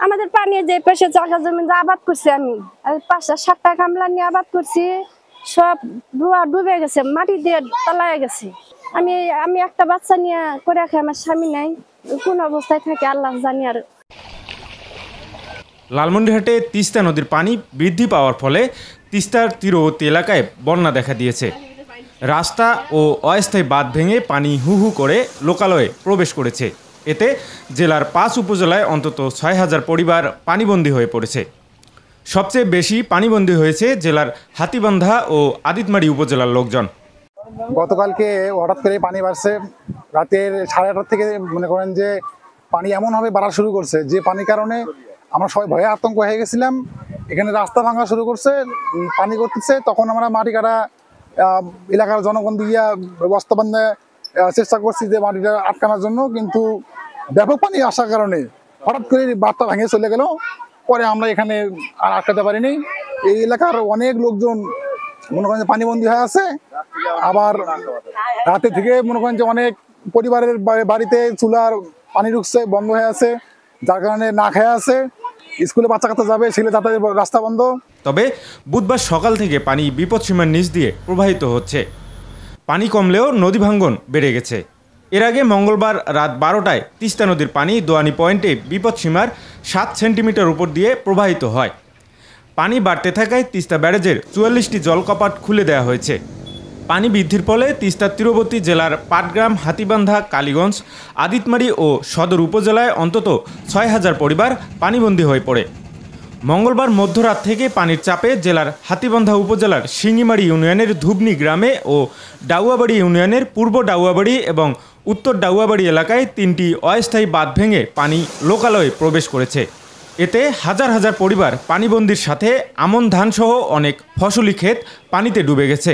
আমাদের পানি যে পাশে জায়গা জমি আবাদ করছি আমি ৫-৭টা কামলা নিয়ে আবাদ করছি, সব ডুবে গেছে, মাটি দিয়ে তলায় গেছে। আমি আমি একটা বাচ্চা নিয়ে করে রাখি, আমার স্বামী নাই, কোন অবস্থায় থাকে আল্লাহ জানি। আর লালমনিরহাটে তিস্তা নদীর পানি বৃদ্ধি পাওয়ার ফলে তিস্তার তীরবর্তী এলাকায় বন্যা দেখা দিয়েছে। রাস্তা ও অস্থায়ী বাঁধ ভেঙে পানি হু হু করে লোকালয়ে প্রবেশ করেছে। এতে জেলার ৫ উপজেলায় অন্তত ৬,০০০ পরিবার পানিবন্দী হয়ে পড়েছে। সবচেয়ে বেশি পানিবন্দী হয়েছে জেলার হাতীবান্ধা ও আদিতমারি উপজেলার লোকজন। গতকালকে হঠাৎ করে পানি বাড়ছে, রাতের 8:30 থেকে মনে করেন যে পানি এমনভাবে বাড়া শুরু করছে যে পানির কারণে আমরা সবাই ভয়ে আতঙ্ক হয়ে গেছিলাম। এখানে রাস্তা ভাঙা শুরু করছে, পানি করতেছে, তখন আমরা মাটি কাটা এলাকার জনগণ দিয়ে ব্যবস্থা বান্ধে চেষ্টা করছি যে মাটিটা আটকানোর জন্য, কিন্তু ব্যাপক পানি আসার কারণে হঠাৎ করে বাঁধটা ভেঙে চলে গেল। পরে আমরা এখানে আর আটকাতে পারিনি। এই এলাকার অনেক লোকজন মনে করেন যে পানিবন্দী হয়ে আছে। আবার রাতে থেকে মনে করেন যে অনেক পরিবারের বাড়িতে চুলার পানি ঢুকছে, বন্ধ হয়ে আছে, যার কারণে না খেয়ে আছে। স্কুলে বাচ্চা কাচ্চা যাবে, সেগুলো যাতায়াতের রাস্তা বন্ধ। তবে বুধবার সকাল থেকে পানি বিপদসীমার নিচ দিয়ে প্রবাহিত হচ্ছে। পানি কমলেও নদী ভাঙ্গন বেড়ে গেছে। এর আগে মঙ্গলবার রাত 12টায় তিস্তা নদীর পানি দোয়ানি পয়েন্টে বিপদসীমার 7 সেন্টিমিটার উপর দিয়ে প্রবাহিত হয়। পানি বাড়তে থাকায় তিস্তা ব্যারেজের 44টি জলকপাট খুলে দেওয়া হয়েছে। পানি বৃদ্ধির ফলে তিস্তার তীরবর্তী জেলার পাটগ্রাম, হাতীবান্ধা, কালীগঞ্জ, আদিতমারি ও সদর উপজেলায় অন্তত ৬,০০০ পরিবার পানিবন্দী হয়ে পড়ে। মঙ্গলবার মধ্যরাত থেকে পানির চাপে জেলার হাতীবান্ধা উপজেলার শিঙ্গিমারি ইউনিয়নের ধুবনি গ্রামে ও ডাউয়াবাড়ি ইউনিয়নের পূর্ব ডাউয়াবাড়ি এবং উত্তর ডাউয়াবাড়ি এলাকায় 3টি অস্থায়ী বাঁধ ভেঙে পানি লোকালয়ে প্রবেশ করেছে। এতে হাজার হাজার পরিবার পানিবন্দির সাথে আমন ধানসহ অনেক ফসলি ক্ষেত পানিতে ডুবে গেছে।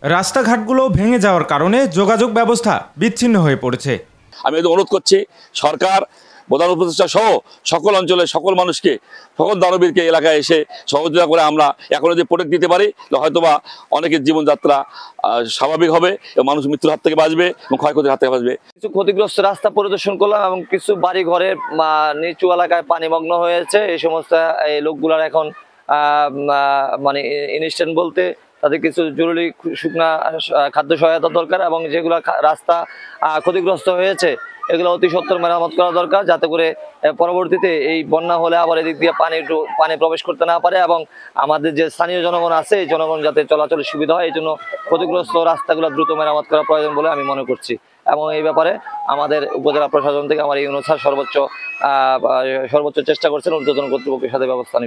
রাস্তাঘাটগুলো ভেঙে যাওয়ার কারণে যোগাযোগ ব্যবস্থা বিচ্ছিন্ন হয়ে পড়েছে। আমি অনুরোধ করছি সরকার, প্রধান উপদেষ্টা সহ সকল অঞ্চলে সকল মানুষকে, সকল দানবীরকে এলাকায় এসে সহযোগিতা করে আমরা এখনো যে প্রোটেক্ট দিতে পারি, হয়তোবা অনেকের জীবনযাত্রা স্বাভাবিক হবে এবং মানুষ মৃত্যুর হাত থেকে বাঁচবে এবং ক্ষয়ক্ষতির হাত থেকে বাঁচবে। কিছু ক্ষতিগ্রস্ত রাস্তা পরিদর্শন করলাম এবং কিছু বাড়ি ঘরের নিচু এলাকায় পানিমগ্ন হয়েছে। এই সমস্ত লোকগুলার এখন মানে ইনস্ট্যান্ট বলতে তাদের কিছু জরুরি শুকনা খাদ্য সহায়তা দরকার এবং যেগুলো রাস্তা ক্ষতিগ্রস্ত হয়েছে এগুলো অতি সত্বর মেরামত করা দরকার, যাতে করে পরবর্তীতে এই বন্যা হলে আবার এদিক দিয়ে পানি প্রবেশ করতে না পারে এবং আমাদের যে স্থানীয় জনগণ আছে এই জনগণ যাতে চলাচলের সুবিধা হয়, এই জন্য ক্ষতিগ্রস্ত রাস্তাগুলো দ্রুত মেরামত করা প্রয়োজন বলে আমি মনে করছি। এবং এই ব্যাপারে আমাদের উপজেলা প্রশাসন থেকে আমার এই অনুসার সর্বোচ্চ চেষ্টা করছেন, ঊর্ধ্বতন কর্তৃপক্ষের সাথে ব্যবস্থা